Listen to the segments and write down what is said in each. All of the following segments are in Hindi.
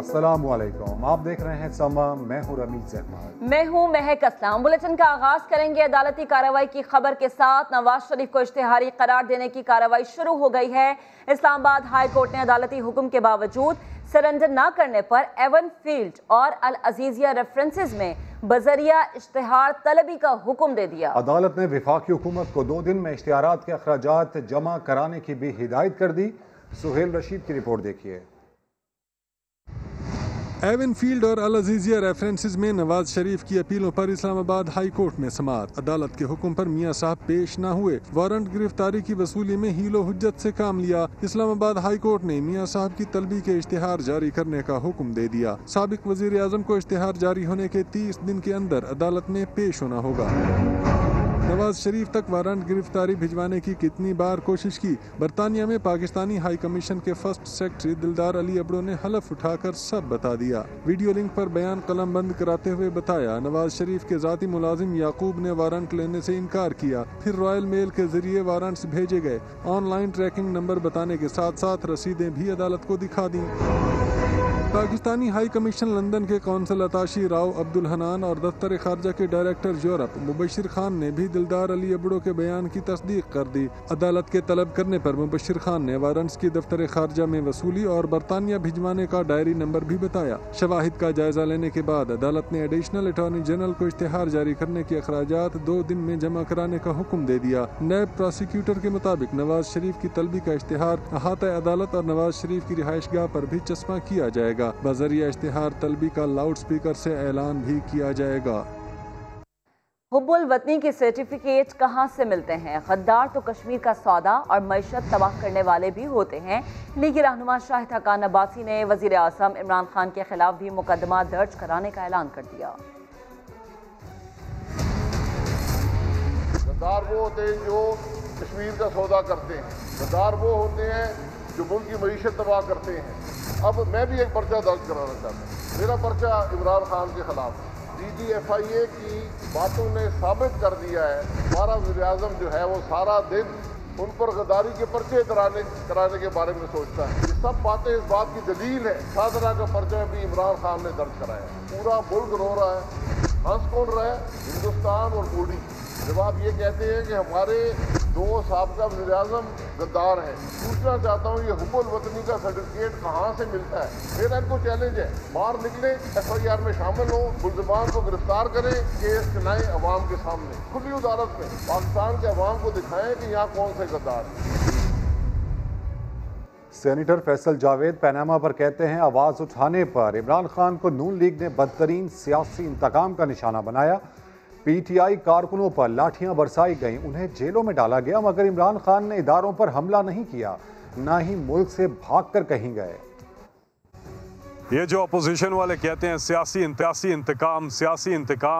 अस्सलामुअलैकुम, आप देख रहे हैं समा। मैं हूं रमीज अहमद। मैं हूं महक असलम। बुलेटिन का आगाज करेंगे अदालती कार्रवाई की खबर के साथ। नवाज शरीफ को इश्तिहारी करार देने की कार्रवाई शुरू हो गई है। इस्लामाबाद हाई कोर्ट ने अदालती हुक्म के बावजूद सरेंडर न करने पर एवन फील्ड और अल अजीजिया रेफरेंसेस में बजरिया इश्तिहार तलबी का हुक्म दे दिया। अदालत ने वफाकी हुकूमत को 2 दिन में इश्तिहारात के अखराजात जमा कराने की भी हिदायत कर दी। सुहेल रशीद की रिपोर्ट देखिए। एवन फील्ड और अल अजीजिया रेफरेंसेस में नवाज शरीफ की अपीलों पर इस्लामाबाद हाई कोर्ट में समाअत। अदालत के हुक्म पर मियां साहब पेश न हुए, वारंट गिरफ्तारी की वसूली में हीलो हुज्जत से काम लिया। इस्लामाबाद हाई कोर्ट ने मियां साहब की तलबी के इश्तिहार जारी करने का हुक्म दे दिया। साबिक वजीर आजम को इश्तिहार जारी होने के 30 दिन के अंदर अदालत में पेश होना होगा। नवाज शरीफ तक वारंट गिरफ्तारी भिजवाने की कितनी बार कोशिश की, बरतानिया में पाकिस्तानी हाई कमीशन के फर्स्ट सेक्रेटरी दिलदार अली अबड़ो ने हलफ उठाकर सब बता दिया। वीडियो लिंक पर बयान कलम बंद कराते हुए बताया, नवाज शरीफ के जाती मुलाजिम याकूब ने वारंट लेने से इनकार किया, फिर रॉयल मेल के जरिए वारंट्स भेजे गए। ऑनलाइन ट्रैकिंग नंबर बताने के साथ साथ रसीदें भी अदालत को दिखा दी। पाकिस्तानी हाई कमीशन लंदन के कौंसल अताशी राव अब्दुल हनान और दफ्तर खारजा के डायरेक्टर यूरोप मुबशिर खान ने भी दिलदार अली अबड़ो के बयान की तस्दीक कर दी। अदालत के तलब करने पर मुबशिर खान ने वारंट्स की दफ्तर खारजा में वसूली और बरतानिया भिजवाने का डायरी नंबर भी बताया। शवाहिद का जायजा लेने के बाद अदालत ने एडिशनल अटॉर्नी जनरल को इश्तिहार जारी करने के अखराजात 2 दिन में जमा कराने का हुक्म दे दिया। नैब प्रोसिक्यूटर के मुताबिक नवाज शरीफ की तलबी का इश्तिहार अहाता अदालत और नवाज शरीफ की रिहाइशगाह पर भी चस्पा किया जाएगा। बजरिया इश्तिहार तलबी का लाउड स्पीकर से ऐलान भी किया जाएगा। हुब्बुल वतनी के सर्टिफिकेट कहां से मिलते हैं? गद्दार तो कश्मीर का सौदा और मईशत तबाह करने वाले भी होते हैं। लीगी रहनुमा शाहिद हकान अब्बासी ने वजीर आज़म इमरान खान के खिलाफ भी मुकदमा दर्ज कराने का ऐलान कर दिया। गद्दार वो होते हैं जो कश्मीर का सौदा करते हैं, गद्दार वो होते हैं जो मुल्क की मईशत तबाह करते हैं। अब मैं भी एक पर्चा दर्ज कराना चाहता हूँ। मेरा पर्चा इमरान खान के खिलाफ है। DGFIA की बातों ने साबित कर दिया है हमारा वज़ीर आज़म जो है वो सारा दिन उन पर गद्दारी के पर्चे कराने के बारे में सोचता है। ये सब बातें इस बात की दलील है। 7 तरह का पर्चा भी इमरान खान ने दर्ज कराया। पूरा मुल्क रो रहा है। हंस कौन रहा है? हिंदुस्तान और मोदी। जब आप ये कहते हैं कि हमारे 2 साबका वज़ीर आज़म गद्दार हैं, पूछना चाहता हूँ ये हुब्बुल वतनी का सर्टिफिकेट कहाँ से मिलता है? मेरा इनको चैलेंज है, बाहर निकले, FIR में शामिल हो, मुल्ज़िमान को गिरफ्तार करें, केस चलाएं अवाम के सामने, खुली अदालत में पाकिस्तान के अवाम को दिखाएं कि यहाँ कौन से गद्दार हैं। सेनेटर फैसल जावेद पनामा पर कहते हैं, आवाज़ उठाने पर इमरान खान को नून लीग ने बदतरीन सियासी इंतकाम का निशाना बनाया। PTI कारकुनों पर लाठियां बरसाई गईं, उन्हें जेलों में डाला गया, मगर इमरान खान ने इदारों पर हमला नहीं किया, ना ही मुल्क से भागकर कहीं गए। ये जो अपोजिशन वाले कहते हैं सियासी इंतकाम,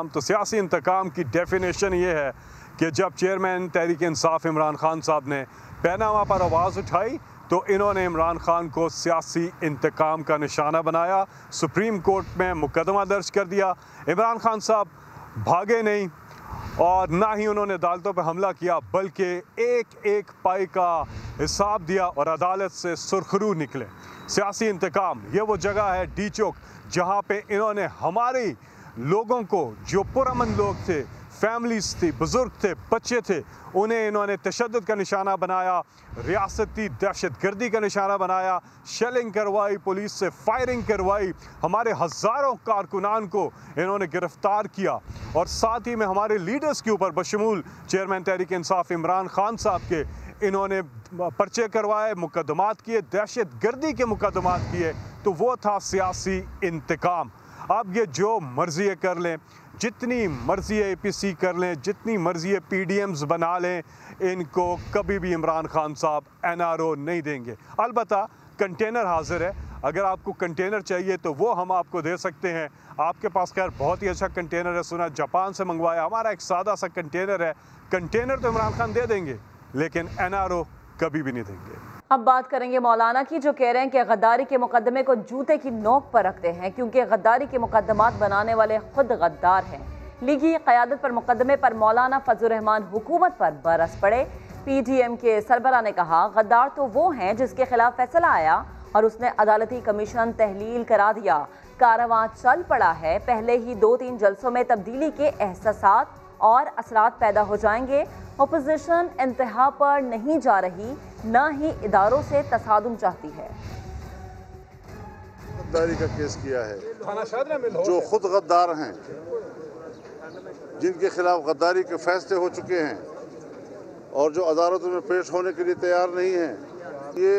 तो सियासी इंतकाम की डेफिनेशन ये है कि जब चेयरमैन तहरीक इंसाफ इमरान खान साहब ने पनामा पर आवाज़ उठाई तो इन्होंने इमरान खान को सियासी इंतकाम का निशाना बनाया, सुप्रीम कोर्ट में मुकदमा दर्ज कर दिया। इमरान खान साहब भागे नहीं और ना ही उन्होंने अदालतों पर हमला किया, बल्कि एक एक पाई का हिसाब दिया और अदालत से सुरखरू निकले। सियासी इंतकाम ये वो जगह है डी चौक जहाँ पे इन्होंने हमारे लोगों को, जो पुरअमन लोग थे, फैमिलीज थी, बुजुर्ग थे, बच्चे थे, उन्हें इन्होंने तशद्दुद का निशाना बनाया, रियासती दहशतगर्दी का निशाना बनाया, शेलिंग करवाई, पुलिस से फायरिंग करवाई, हमारे हज़ारों कारकुनान को इन्होंने गिरफ्तार किया और साथ ही में हमारे लीडर्स के ऊपर बशमूल चेयरमैन तहरीक इंसाफ इमरान खान साहब के इन्होंने पर्चे करवाए, मुकदमात किए, दहशतगर्दी के मुकदमात किए। तो वो था सियासी इंतकाम। अब ये जो मर्जी कर लें, जितनी मर्जी APC कर लें, जितनी मर्जी PDMs बना लें, इनको कभी भी इमरान खान साहब NRO नहीं देंगे। अलबत्ता कंटेनर हाजिर है, अगर आपको कंटेनर चाहिए तो वो हम आपको दे सकते हैं। आपके पास खैर बहुत ही अच्छा कंटेनर है, सुना जापान से मंगवाया, हमारा एक सादा सा कंटेनर है। कंटेनर तो इमरान खान दे देंगे, लेकिन NRO कभी भी नहीं देंगे। अब बात करेंगे मौलाना की, जो कह रहे हैं कि गद्दारी के मुकदमे को जूते की नोक पर रखते हैं, क्योंकि गद्दारी के मुकदमात बनाने वाले खुद गद्दार हैं। लीगी क़यादत पर मुकदमे पर मौलाना फजल रहमान हुकूमत पर बरस पड़े। PDM के सरबरा ने कहा, गद्दार तो वो हैं जिसके खिलाफ फैसला आया और उसने अदालती कमीशन तहलील करा दिया। कारवां चल पड़ा है। पहले ही 2-3 जलसों में तब्दीली के एहसासात और असरात पैदा हो जाएंगे। अपोजिशन इंतहा पर नहीं जा रही, न ही इदारों से तसादुम चाहती है। गद्दारी का केस किया है, जो खुद गद्दार हैं, जिनके खिलाफ गद्दारी के फैसले हो चुके हैं और जो अदालतों में पेश होने के लिए तैयार नहीं हैं, ये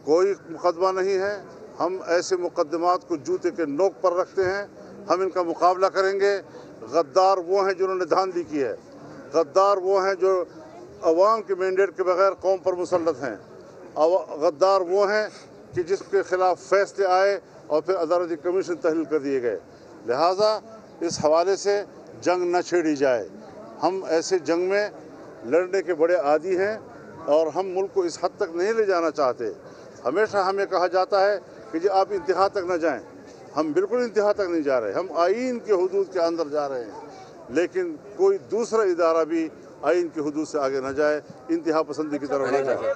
कोई मुकदमा नहीं है। हम ऐसे मुकदमात को जूते के नोक पर रखते हैं, हम इनका मुकाबला करेंगे। गद्दार वो हैं जिन्होंने धांधली की है, गद्दार वो हैं जो अवाम के मैंडेट के बगैर कौम पर मुसल्लत हैं, गद्दार वो हैं कि जिसके खिलाफ फैसले आए और फिर अदालती कमीशन तहलील कर दिए गए। लिहाजा इस हवाले से जंग न छेड़ी जाए। हम ऐसे जंग में लड़ने के बड़े आदी हैं और हम मुल्क को इस हद तक नहीं ले जाना चाहते। हमेशा हमें कहा जाता है कि जी आप इंतहा तक न जाएं। हम बिल्कुल इंतहा तक नहीं जा रहे, हम आईन के हुदूद के अंदर जा रहे हैं, लेकिन कोई दूसरा इदारा भी आईन के हुदूद से आगे न जाए, इंतहा पसंदी की तरफ न जाए।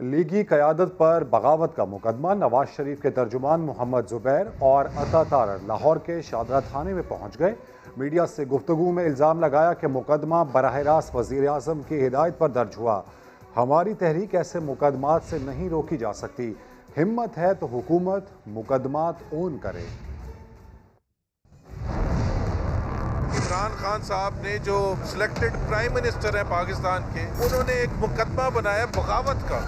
लीगी क़यादत पर बगावत का मुकदमा। नवाज शरीफ के तर्जुमान मोहम्मद ज़ुबैर और अता तारर लाहौर के शादरा थाने में पहुँच गए। मीडिया से गुफ्तगू में इल्ज़ाम लगाया कि मुकदमा बराह रास्त वज़ीर आज़म की हिदायत पर दर्ज हुआ। हमारी तहरीक ऐसे मुकदमात से नहीं रोकी जा सकती। हिम्मत है तो हुकूमत मुकदमात ओन करे। इमरान खान साहब ने, जो सिलेक्टेड प्राइम मिनिस्टर हैं पाकिस्तान के, उन्होंने एक मुकदमा बनाया बगावत का।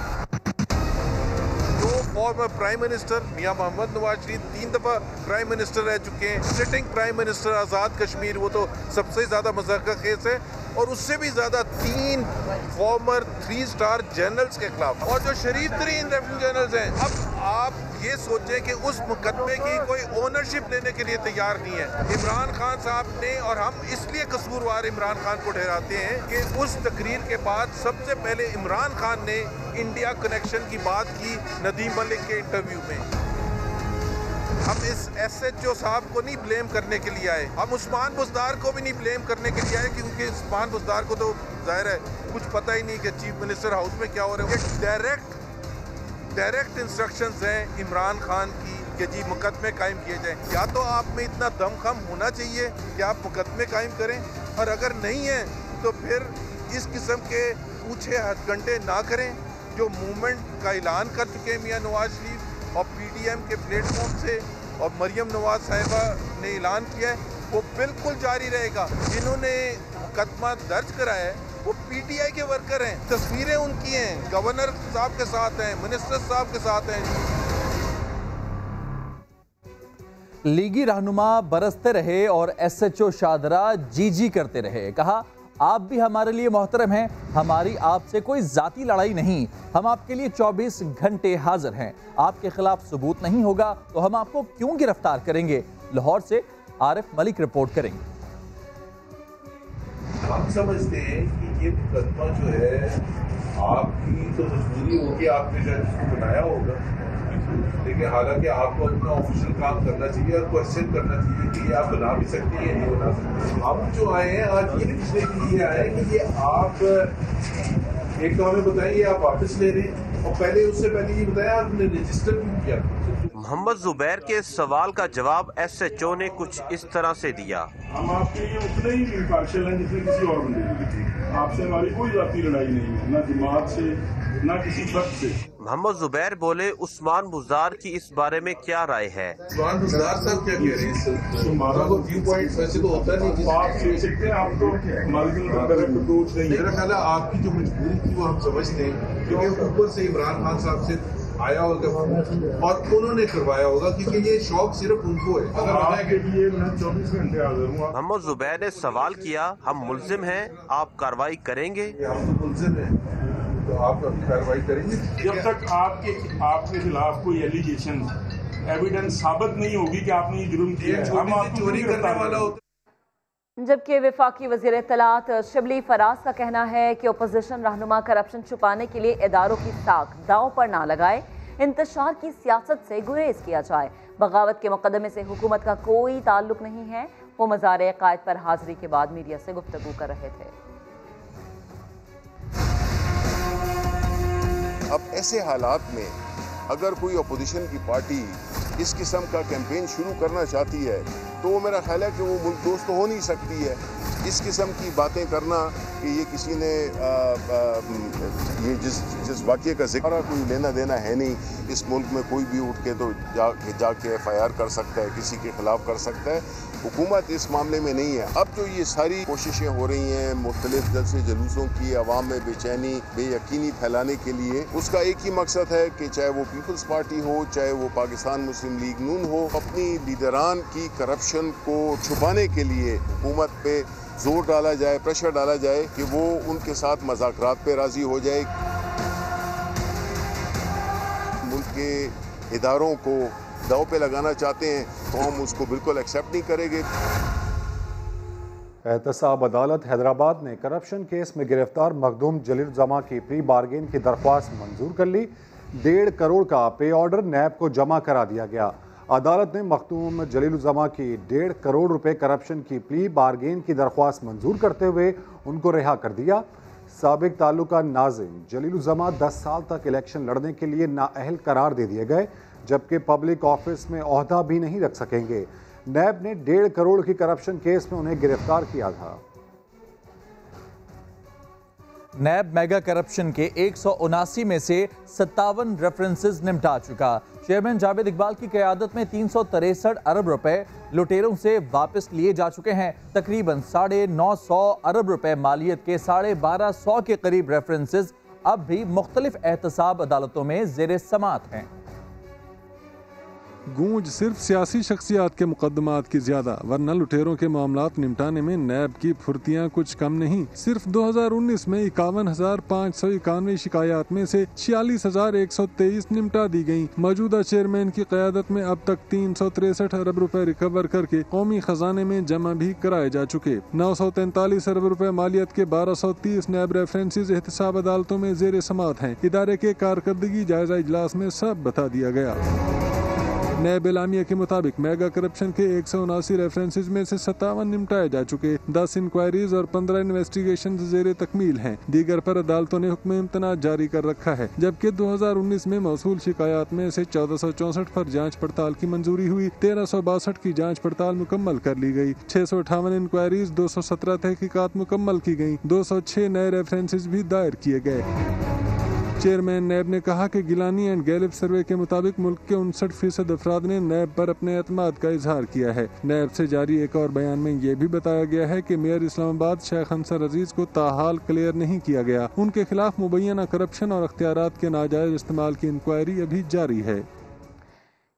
दो फॉर्मर प्राइम मिनिस्टर मियां मोहम्मद नवाज शरीफ 3 दफ़ा प्राइम मिनिस्टर रह चुके हैं। Sitting prime minister Azad Kashmir, वो तो सबसे ज़्यादा मज़ाक का केस है, और उससे भी ज़्यादा 3 फॉर्मर 3 स्टार जनरल्स के खिलाफ, और जो शरीफ तरीन लेफ्टिनेंट जनरल्स हैं। अब आप ये सोचें कि उस मुकदमे की कोई ओनरशिप लेने के लिए तैयार नहीं है इमरान खान साहब ने, और हम इसलिए कसूरवार इमरान खान को ठहराते हैं कि उस तकरीर के बाद सबसे पहले इमरान खान ने इंडिया कनेक्शन की बात की नदीम मलिक के इंटरव्यू में। हम इस SHO साहब को नहीं ब्लेम करने के लिए आए, हम उस्मान बुज़दार को भी नहीं ब्लेम करने के लिए आए, क्योंकि उस्मान बुज़दार को तो जाहिर है कुछ पता ही नहीं कि चीफ मिनिस्टर हाउस में क्या हो रहा है। डायरेक्ट इंस्ट्रक्शंस हैं इमरान खान की कि जी मुकदमे कायम किए जाएं। या तो आप में इतना दमखम होना चाहिए कि आप मुकदमे कायम करें, और अगर नहीं है तो फिर इस किस्म के पूछे हथकंडे ना करें। जो मूवमेंट का ऐलान कर चुके हैं मियां नवाज शरीफ और PDM के प्लेटफॉर्म से, और मरियम नवाज साहिबा ने ऐलान किया है, वो बिल्कुल जारी रहेगा। जिन्होंने मुकदमा दर्ज कराया है वो PTI के वर्कर हैं, तस्वीरें उनकी हैं, गवर्नर साहब के साथ हैं, मिनिस्टर साहब के साथ हैं। लीगी रहनुमा बरसते रहे और SHO शादरा जी करते रहे। कहा आप भी हमारे लिए मोहतरम हैं, हमारी आपसे कोई जाती लड़ाई नहीं, हम आपके लिए 24 घंटे हाजिर हैं। आपके खिलाफ सबूत नहीं होगा तो हम आपको क्यों गिरफ्तार करेंगे। लाहौर से आरिफ मलिक रिपोर्ट करेंगे। हम समझते हैं कि ये मुकदमा जो है आपकी तो मजबूरी होगी, आपने शायद इसको बनाया होगा, लेकिन हालांकि आपको अपना ऑफिशियल काम करना चाहिए और क्वेश्चन करना चाहिए कि ये आप बना भी सकते हैं या नहीं बना सकते। हम जो आए हैं आज ये पूछने के लिए आए कि ये आप एक तो हमें बताइए आप वापस ले रहे हैं, और पहले उससे पहले ये बताया आपने रजिस्टर क्यों किया। मोहम्मद ज़ुबैर के सवाल का जवाब SHO ने कुछ इस तरह से दिया। हम आपके लिए उतने ही इम्पार्शियल हैं जितने किसी और बंदे की। आपसे हमारी कोई जाती लड़ाई नहीं है, ना जमात से ना किसी शख्स से। मोहम्मद ज़ुबैर बोले उस्मान बुज़दार की इस बारे में क्या राय है। उस्मान बुज़दार साहब क्या कह रहे हैं? हमारा को व्यू पॉइंट वैसे तो होता नहीं, आप ले सकते हैं, आप तो हमारी अप्रोच नहीं है। मेरा ख्याल है आपकी जो मजबूरी थी वो हम समझते हैं, क्योंकि ऊपर से इमरान खान साहब से आया होगा और उन्होंने करवाया होगा, क्योंकि ये शौक सिर्फ उनको है। अगर आपके लिए मैं 24 घंटे हाजिर हूँ। मोहम्मद ज़ुबैर ने सवाल किया हम मुल्जिम हैं, आप कार्रवाई करेंगे। हम तो मुल्जिम हैं तो आप कार्रवाई करेंगे। जब तक आपके खिलाफ कोई एलिगेशन एविडेंस साबित नहीं होगी कि आपने ये जुर्म किया है, हम आपको चोरी करने वाला होता। जबकि वफाकी वज़ीर इत्तलात शिबली फराज का कहना है कि अपोजिशन रहनुमा करप्शन छुपाने के लिए इदारों की साख दांव पर ना लगाए, इंतशार की सियासत से गुरेज किया जाए। बगावत के मुकदमे से हुकूमत का कोई ताल्लुक नहीं है। वो मज़ार कायद पर हाजिरी के बाद मीडिया से गुफ्तगू कर रहे थे। अब ऐसे हालात में अगर कोई अपोजिशन की पार्टी इस किस्म का कैंपेन शुरू करना चाहती है तो मेरा ख्याल है कि वो मुल्क दोस्त तो हो नहीं सकती है। इस किस्म की बातें करना कि ये किसी ने ये जिस वाक़े का जिक्र कोई लेना देना है नहीं, इस मुल्क में कोई भी उठ के तो जाके FIR कर सकता है, किसी के खिलाफ कर सकता है। हुकूमत इस मामले में नहीं है। अब जो ये सारी कोशिशें हो रही हैं मुख्तलिफ जलसे जुलूसों की, अवाम में बेचैनी बेयकीनी फैलाने के लिए, उसका एक ही मकसद है कि चाहे वो पीपल्स पार्टी हो, चाहे वो पाकिस्तान मुस्लिम लीग नून हो, अपनी लीडरान की करप्शन को छुपाने के लिए हुकूमत पे जोर डाला जाए, प्रेशर डाला जाए कि वो उनके साथ मज़ाकरात पे राज़ी हो जाए। मुल्क के इदारों को दाव पे लगाना चाहते हैं तो हम उसको बिल्कुल एक्सेप्ट नहीं करेंगे। एहतसाब अदालत हैदराबाद ने करप्शन केस में गिरफ्तार मखदूम जलीलुज़्ज़मा की प्री बार्गेन की दरख्वास्त मंजूर कर ली। 1.5 करोड़ का पे ऑर्डर नैब को जमा करा दिया गया। अदालत ने मखदूम जलीलुज़्ज़मा की 1.5 करोड़ रुपए करप्शन की प्री बार्गेन की दरख्वास्त मंजूर करते हुए उनको रिहा कर दिया। साबिक ताल्लुका नाज़िम जलीलुज़्ज़मा 10 साल तक इलेक्शन लड़ने के लिए नाअहल करार दे दिए गए, जबकि पब्लिक ऑफिस में ओहदा भी नहीं रख सकेंगे। नैब ने 1.5 करोड़ की करप्शन केस में उन्हें गिरफ्तार किया था। नैब मेगा करप्शन के 179 में से 57 रेफरेंसेस निपटा चुका। चेयरमैन जावेद इकबाल की क़यादत में 363 अरब रुपए लुटेरों से वापस लिए जा चुके हैं। तकरीबन 950 अरब रुपए मालियत के 1250 के करीब रेफरेंसेस अब भी मुख्तलिफ एहतसाब अदालतों में ज़ेर समाअत हैं। गूंज सिर्फ सियासी शख्सियात के मुकदमात की ज्यादा, वरना लुटेरों के मामलात निपटाने में नैब की फुर्तियां कुछ कम नहीं। सिर्फ 2019 में 51,591 शिकायत में से 46,123 निपटा दी गयी। मौजूदा चेयरमैन की क़यादत में अब तक 363 अरब रुपए रिकवर करके कौमी खजाने में जमा भी कराए जा चुके। 943 अरब रुपए मालियत के 1230 नैब रेफरेंसेस एहतसाब अदालतों में जेर समाअत हैं। इदारे के कारकर्दगी जायजा इजलास में सब बता दिया गया। नैब एलामिया के मुताबिक मेगा करप्शन के 179 रेफरेंसेज में से 57 निपटाए जा चुके। 10 इंक्वायरीज और 15 इन्वेस्टिगेशन जेर तकमील हैं। दीगर पर अदालतों ने हुक्म इम्तना जारी कर रखा है, जबकि 2019 में मौसूल शिकायत में से 1464 पर जांच पड़ताल की मंजूरी हुई। 1362 की जांच पड़ताल मुकम्मल कर ली गई। 658 इंक्वायरीज, 217 तहकीकात मुकम्मल की गयी। 206 नए रेफरेंसेज भी दायर किए गए। चेयरमैन नैब ने कहा कि गिलानी एंड गैलिप सर्वे के मुताबिक मुल्क के 59% अफराद ने नैब पर अपने एतमाद का इजहार किया है। नैब से जारी एक और बयान में यह भी बताया गया है कि मेयर इस्लामाबाद शेख अंसर अजीज को ताहाल क्लियर नहीं किया गया। उनके खिलाफ मुबैना करप्शन और अख्तियारात के नाजायज इस्तेमाल की इंक्वायरी अभी जारी है।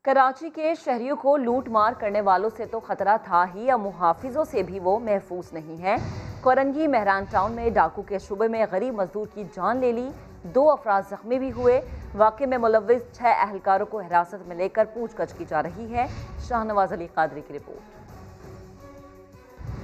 कराची के शहरियों को लूट मार करने वालों से तो खतरा था ही, अब मुहाफिजों से भी वो महफूज नहीं है। कोरंगी मेहरान टाउन में डाकू के शुबे में गरीब मजदूर की जान ले ली, 2 अफराद जख्मी भी हुए। वाक़े में मुलव्विस 6 अहलकारों को हिरासत में लेकर पूछताछ की जा रही है। शाहनवाज अली कादरी की रिपोर्ट।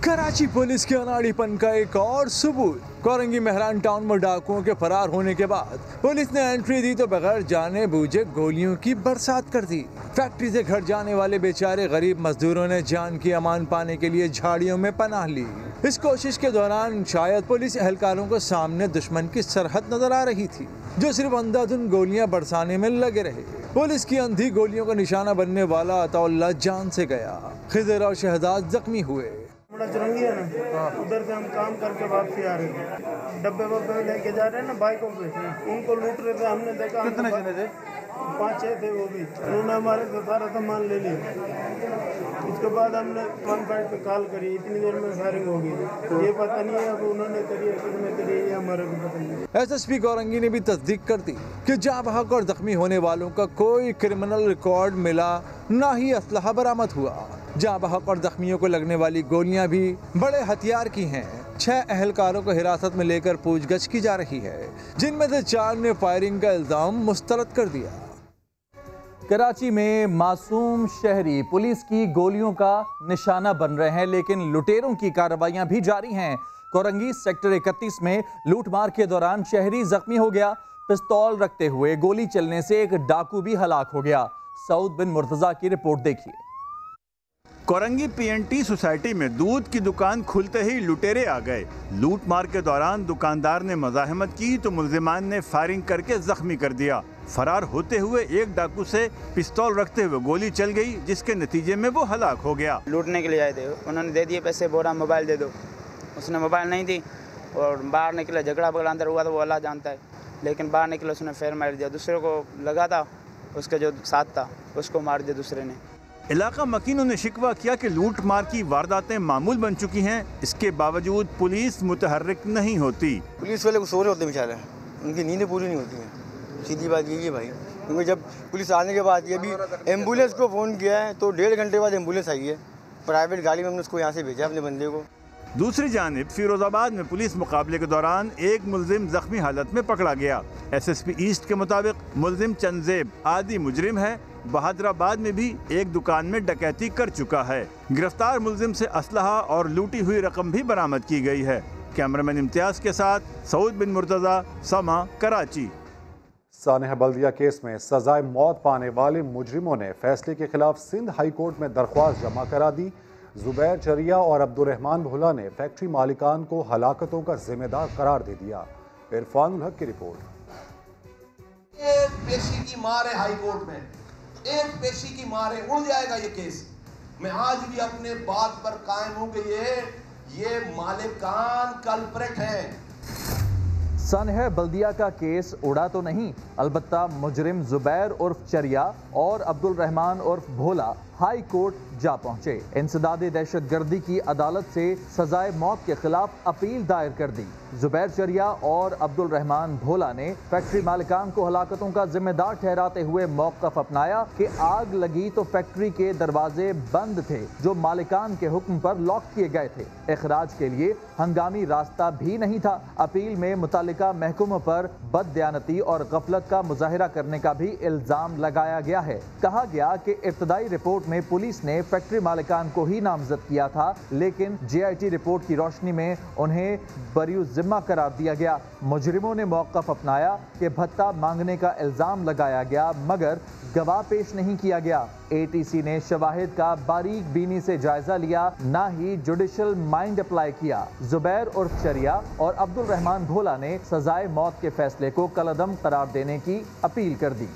कराची पुलिस के अनाड़ीपन का एक और सबूत। कोरंगी मेहरान टाउन में डाकुओं के फरार होने के बाद पुलिस ने एंट्री दी तो बगैर जाने बूझे गोलियों की बरसात कर दी। फैक्ट्री से घर जाने वाले बेचारे गरीब मजदूरों ने जान की अमान पाने के लिए झाड़ियों में पनाह ली। इस कोशिश के दौरान शायद पुलिस एहलकारों को सामने दुश्मन की सरहद नजर आ रही थी, जो सिर्फ अंधाधुन गोलियां बरसाने में लगे रहे। पुलिस की अंधी गोलियों का निशाना बनने वाला अताउल्लाह जान से गया। खिजर और शहजाद जख्मी हुए। बड़ा चुरंगी है ना, उधर से हम काम करके वापसी आ रहे थे, डब्बे वब्बे लेके जा रहे हैं ना बाइकों पे, उनको लूट रहे थे। हमने देखा कितने जने थे? 5-6 थे वो भी। उन्होंने हमारे से सारा सामान ले लिया। उसके बाद हमने 1 पे कॉल करी, इतनी देर में फायरिंग हो गई। ये पता नहीं है अब उन्होंने करी है किसने करी है, हमारे को पता नहीं। एसएसपी कोरंगी ने भी तस्दीक कर दी कि जाँ बहक और जख्मी होने वालों का कोई क्रिमिनल रिकॉर्ड मिला, ना ही असलहा बरामद हुआ। जाँ बहक और जख्मियों को लगने वाली गोलियां भी बड़े हथियार की हैं। 6 अहलकारों को हिरासत में लेकर पूछगछ की जा रही है, जिनमें से 4 ने फायरिंग का इल्जाम मुस्तरद कर दिया। कराची में मासूम शहरी पुलिस की गोलियों का निशाना बन रहे हैं, लेकिन लुटेरों की कार्रवाइयां भी जारी हैं। कोरंगी सेक्टर 31 में लूटमार के दौरान शहरी जख्मी हो गया। पिस्तौल रखते हुए गोली चलने से एक डाकू भी हलाक हो गया। सऊद बिन मुर्तजा की रिपोर्ट देखिए। कोरंगी पीएनटी सोसाइटी में दूध की दुकान खुलते ही लुटेरे आ गए। लूट मार के दौरान दुकानदार ने मज़ाहमत की तो मुल्जिमान ने फायरिंग करके जख्मी कर दिया। फरार होते हुए एक डाकू से पिस्तौल रखते हुए गोली चल गई, जिसके नतीजे में वो हलाक हो गया। लूटने के लिए आए थे, उन्होंने दे दिए पैसे, बोला मोबाइल दे दो। उसने मोबाइल नहीं दी और बाहर निकले, झगड़ा बगड़ा अंदर हुआ तो वो अल्लाह जानता है, लेकिन बाहर निकले उसने फेर मार दिया। दूसरे को लगा था, उसके जो साथ था उसको मार दिया दूसरे ने। इलाका मकीनों ने शिकवा किया कि लूट मार की वारदातें मामूल बन चुकी हैं, इसके बावजूद पुलिस मुतहर्रिक नहीं होती। पुलिस वाले को सो रहे होते बेचारे, उनकी नींदें पूरी नहीं होती हैं। सीधी बात यही है भाई, क्योंकि जब पुलिस आने के बाद ये भी एम्बुलेंस को फ़ोन किया है तो 1.5 घंटे बाद एम्बुलेंस आई है। प्राइवेट गाड़ी में हमने उसको यहाँ से भेजा अपने बंदे को। दूसरी जानिब फिरोजाबाद में पुलिस मुकाबले के दौरान एक मुल्जिम जख्मी हालत में पकड़ा गया। SSP ईस्ट के मुताबिक मुल्जिम चंजेब आदि मुजरिम है। बहादुराबाद में भी एक दुकान में डकैती कर चुका है। गिरफ्तार मुल्जिम से असलहा और लूटी हुई रकम भी बरामद की गई है। कैमरामैन इम्तियाज के साथ सऊद बिन मुर्तज़ा, समा, कराची। सानेह बल्दिया केस में सजाए मौत पाने वाले मुजरिमों ने फैसले के खिलाफ सिंध हाई कोर्ट में दरख्वास्त जमा करा दी। जुबैर चरिया और अब्दुर्रहमान भोला ने फैक्ट्री मालिकान को हलाकतों का जिम्मेदार करार दे दिया। इरफान उल हक की रिपोर्ट। एक पेशी की मार है हाई कोर्ट में, एक पेशी की मार है, उड़ जाएगा ये केस। मैं आज भी अपने बात पर कायम हूं कि ये मालिकान कल्प्रेट हैं। सानेह बल्दिया का केस उड़ा तो नहीं, अलबत्ता मुजरिम जुबैर उर्फ चरिया और अब्दुल रहमान उर्फ भोला हाई कोर्ट जा पहुंचे। इंसदादे दहशतगर्दी की अदालत से सजाए मौत के खिलाफ अपील दायर कर दी। जुबैर चरिया और अब्दुल रहमान भोला ने फैक्ट्री मालिकान को हलाकतों का जिम्मेदार ठहराते हुए मौक़िफ़ अपनाया कि आग लगी तो फैक्ट्री के दरवाजे बंद थे जो मालिकान के हुक्म पर लॉक किए गए थे। इखराज के लिए हंगामी रास्ता भी नहीं था। अपील में मुतालिका महकूमों पर बददियानती और गफलत का मुजाहिरा करने का भी इल्जाम लगाया गया है। कहा गया कि इब्तदाई रिपोर्ट में पुलिस ने फैक्ट्री मालिकान को ही नामजद किया था, लेकिन JIT रिपोर्ट की रोशनी में उन्हें बरी जिम्मा करार दिया गया। मुजरिमों ने मौक़िफ़ अपनाया कि भत्ता मांगने का इल्जाम लगाया गया, मगर गवाह पेश नहीं किया गया। ATC ने शवाहिद का बारीक बीनी से जायजा लिया, ना ही जुडिशल माइंड अप्लाई किया। जुबैर उर्फ चरिया और अब्दुल रहमान भोला ने सजाए मौत के फैसले को कलअदम करार देने की अपील कर दी।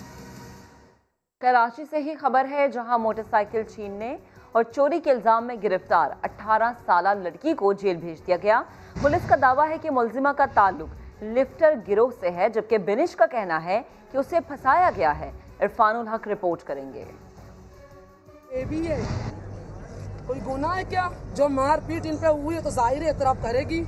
कराची से ही खबर है, जहां मोटरसाइकिल छीनने और चोरी के इल्जाम में गिरफ्तार 18 साला लड़की को जेल भेज दिया गया। पुलिस का दावा है कि मुल्जिमा का ताल्लुक लिफ्टर गिरोह से है, जबकि बिनिश का कहना है कि उसे फंसाया गया है। इरफान उल हक रिपोर्ट करेंगे। बेबी है, कोई गुनाह है क्या? जो मारपीट इन पे हुई है तो जाहिर है एतराफ करेगी।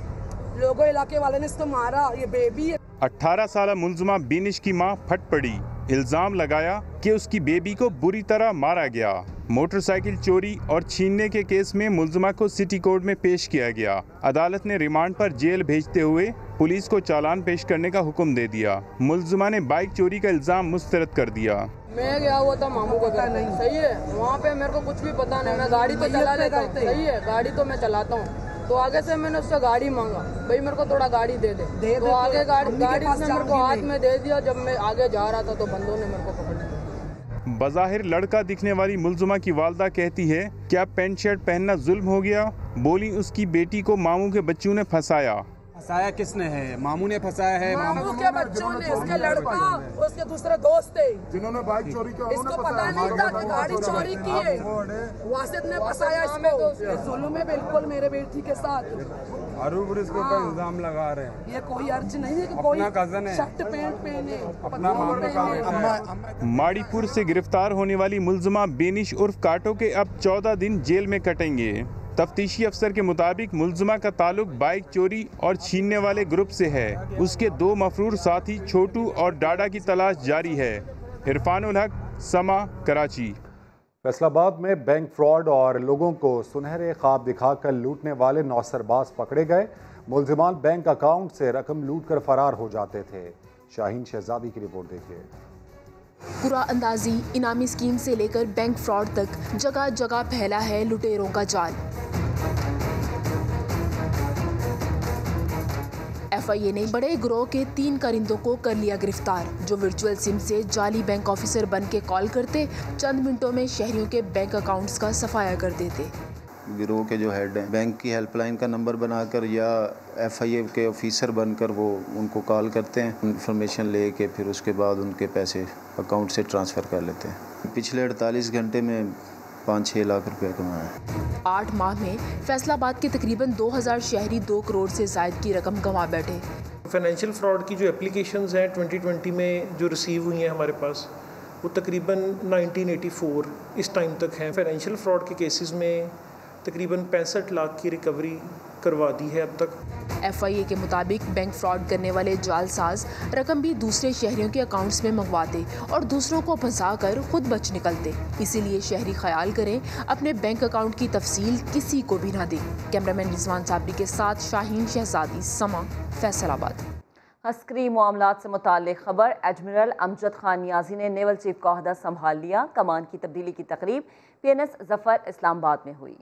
लोगों इलाके वाले ने इसको मारा, ये बेबी है। 18 साला मुल्जिमा बिनिश की मां फट पड़ी, इल्जाम लगाया कि उसकी बेबी को बुरी तरह मारा गया। मोटरसाइकिल चोरी और छीनने के केस में मुल्जिमा को सिटी कोर्ट में पेश किया गया। अदालत ने रिमांड पर जेल भेजते हुए पुलिस को चालान पेश करने का हुक्म दे दिया। मुल्जिमा ने बाइक चोरी का इल्जाम मुस्तरद कर दिया। मैं गया हुआ था मामू को घर, नहीं सही है, वहाँ पे मेरे को कुछ भी पता नहीं, मैं गाड़ी तो चला लेता हूँ, सही है, गाड़ी तो मैं चलाता हूँ। तो आगे से मैंने उससे गाड़ी मांगा, भाई मेरे को थोड़ा गाड़ी दे दे, तो आगे गाड़ी उसने मेरे को हाथ में दे दिया। जब मैं आगे जा रहा था तो बंदों ने मेरे को पकड़ लिया। बज़ाहिर लड़का दिखने वाली मुल्जिमा की वालदा कहती है, क्या पैंट शर्ट पहनना जुल्म हो गया? बोली उसकी बेटी को मामू के बच्चों ने फंसाया। फंसाया किसने है? मामू ने फंसाया है। मामू के बच्चों ने, इसके लड़का, उसके दूसरे दोस्त थे जिन्होंने बाइक चोरी किया। इसको पता नहीं था कि गाड़ी चोरी की है, वासिद ने फंसाया इसको। जुल्म है बिल्कुल मेरे बेटी के साथ। अरूब इसके ऊपर इल्जाम लगा रहे हैं। ये कोई अर्ज नहीं है कि कोई कजन है, शर्ट पैंट पहने, अपना मामू। माड़ीपुर से गिरफ्तार होने वाली मुल्जिमा बेनिश उर्फ काटो के अब 14 दिन जेल में कटेंगे। तफ्तीशी अफसर के मुताबिक मुल्जिमा का ताल्लुक बाइक चोरी और छीनने वाले ग्रुप से है। उसके 2 मफरूर साथी छोटू और डाडा की तलाश जारी है। इरफान उल हक, समा, कराची। फैसलाबाद में बैंक फ्रॉड और लोगों को सुनहरे ख्वाब दिखाकर लूटने वाले नौसरबाज पकड़े गए। मुल्जिमान बैंक अकाउंट से रकम लूट कर फरार हो जाते थे। शाहीन शहजादी की रिपोर्ट देखिए। कुरा अंदाजी, इनामी स्कीम से लेकर बैंक फ्रॉड तक जगह जगह फैला है लुटेरों का जाल। FIA ने बड़े गिरोह के 3 कारिंदों को कर लिया गिरफ्तार, जो वर्चुअल सिम से जाली बैंक ऑफिसर बन के कॉल करते, चंद मिनटों में शहरियों के बैंक अकाउंट्स का सफाया कर देते। गिरोह के जो हेड हैं, बैंक की हेल्पलाइन का नंबर बनाकर या FIA के ऑफिसर बनकर वो उनको कॉल करते हैं, इन्फॉर्मेशन ले के फिर उसके बाद उनके पैसे अकाउंट से ट्रांसफ़र कर लेते हैं। पिछले 48 घंटे में 5-6 लाख रुपए कमाए। 8 माह में फैसलाबाद के तकरीबन 2000 शहरी 2 करोड़ से ज़ायद की रकम गंवा बैठे। फाइनेंशियल फ्रॉड की जो एप्लीकेशंस हैं 2020 में जो रिसीव हुई हैं हमारे पास, वो तकरीबन 1984 इस टाइम तक हैं। फाइनेंशियल फ्रॉड के केसेस में तकरीबन 65 लाख की रिकवरी करवा दी है अब तक। FIA के मुताबिक बैंक फ्रॉड करने वाले जालसाज रकम भी दूसरे शहरियों के अकाउंट्स में मंगवाते और दूसरों को फंसा कर खुद बच निकलते। इसीलिए शहरी ख्याल करें, अपने बैंक अकाउंट की तफसील किसी को भी ना दें। कैमरामैन रिजवान साबरी के साथ शाहीन शहजादी, समा, फैसलाबाद। अस्करी मामलात से मुताल्लिक खबर। एडमिरल अमजद खान नियाजी ने नेवल चीफ का ओहदा संभाल लिया। कमान की तब्दीली की तकरीब PNS जफर इस्लामाबाद में हुई।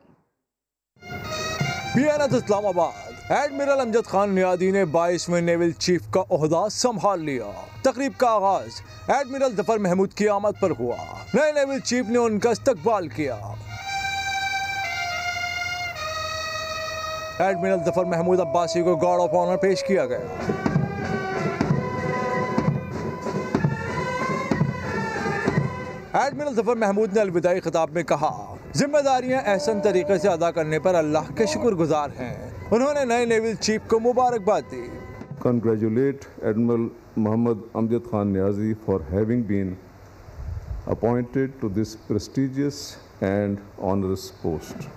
PNS इस्लामाबाद। एडमिरल अमजद खान नियाजी ने 22वें नेवल चीफ का ओहदा संभाल लिया। तकरीब का आगाज एडमिरल जफर महमूद की आमद पर हुआ। नए नेवल चीफ ने उनका इस्तकबाल किया। एडमिरल जफर महमूद अब्बासी को गार्ड ऑफ ऑनर पेश किया गया। एडमिरल जफर महमूद ने अलविदाई खिताब में कहा, जिम्मेदारियां एहसन तरीके से अदा करने पर अल्लाह के शुक्रगुजार हैं। उन्होंने नए नेवल चीफ को मुबारकबाद दी। Congratulate Admiral Muhammad Amjad Khan Niazi for having been appointed to this prestigious and onerous post.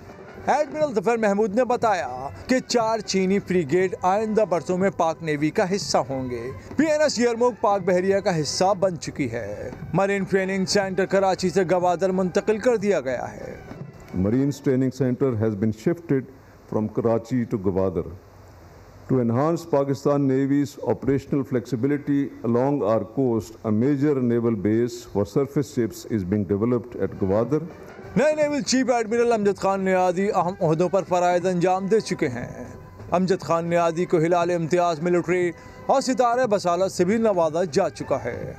Admiral Zafar Mahmood ने बताया कि 4 चीनी फ्रिगेट आइंदा बरसों में पाक नेवी का हिस्सा होंगे। PNS यरमुक पाक बहरिया का हिस्सा बन चुकी है। मरीन ट्रेनिंग सेंटर कराची से गवादर मुंतकिल कर दिया गया है। Marines Training Center has been shifted from Karachi to Gwadar. To enhance Pakistan Navy's operational flexibility along our coast, a major naval base for surface ships is being developed at Gwadar. नए naval chief admiral Amjad Khan Niazi अहम ओहदों पर फराइद अंजाम दे चुके हैं। अमजद खान नियाजी को हिलाल इम्तियाज मिलिट्री और सितारे बसालत से भी नवाजा जा चुका है।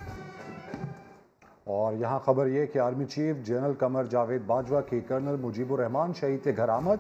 और यहाँ खबर ये कि army chief general Qamar Javed Bajwa की कर्नल मुजीबुर रहमान शहीद के घर आमद।